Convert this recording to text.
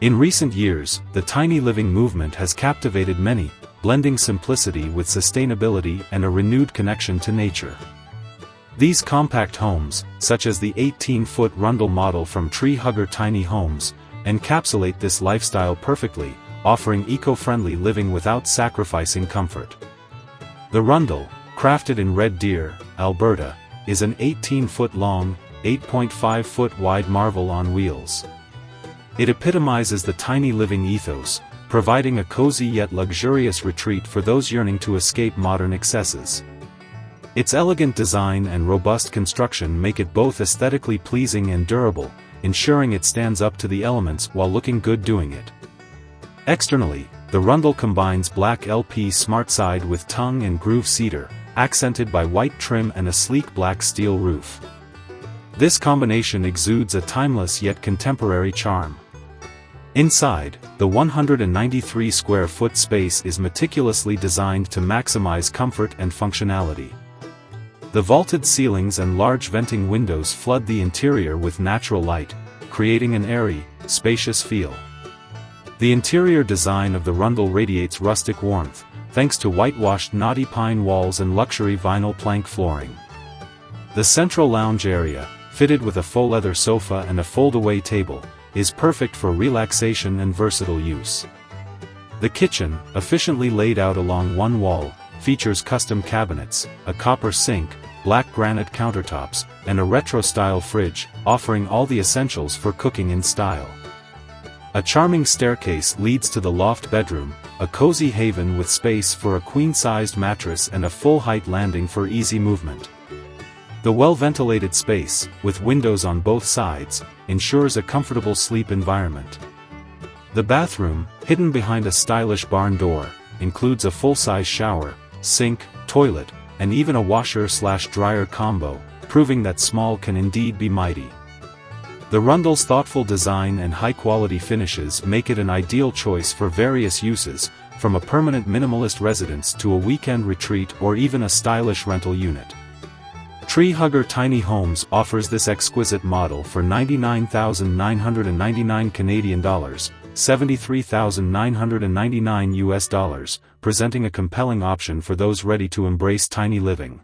In recent years, the tiny living movement has captivated many, blending simplicity with sustainability and a renewed connection to nature. These compact homes, such as the 18-foot Rundle model from Tree Hugger Tiny Homes, encapsulate this lifestyle perfectly, offering eco-friendly living without sacrificing comfort. The Rundle, crafted in Red Deer, Alberta, is an 18-foot-long, 8.5-foot-wide marvel on wheels. It epitomizes the tiny living ethos, providing a cozy yet luxurious retreat for those yearning to escape modern excesses. Its elegant design and robust construction make it both aesthetically pleasing and durable, ensuring it stands up to the elements while looking good doing it. Externally, the Rundle combines black LP Smartside with tongue and groove cedar, accented by white trim and a sleek black steel roof. This combination exudes a timeless yet contemporary charm. Inside, the 193 square foot space is meticulously designed to maximize comfort and functionality. The vaulted ceilings and large venting windows flood the interior with natural light, creating an airy, spacious feel. The interior design of the Rundle radiates rustic warmth, thanks to whitewashed knotty pine walls and luxury vinyl plank flooring. The central lounge area, fitted with a faux leather sofa and a fold-away table, is perfect for relaxation and versatile use. The kitchen, efficiently laid out along one wall, features custom cabinets, a copper sink, black granite countertops, and a retro-style fridge, offering all the essentials for cooking in style. A charming staircase leads to the loft bedroom, a cozy haven with space for a queen-sized mattress and a full-height landing for easy movement. The well-ventilated space, with windows on both sides, ensures a comfortable sleep environment. The bathroom, hidden behind a stylish barn door, includes a full-size shower, sink, toilet, and even a washer/dryer combo, proving that small can indeed be mighty. The Rundle's thoughtful design and high-quality finishes make it an ideal choice for various uses, from a permanent minimalist residence to a weekend retreat or even a stylish rental unit. Tree Hugger Tiny Homes offers this exquisite model for $99,999 Canadian dollars, $73,999 US dollars, presenting a compelling option for those ready to embrace tiny living.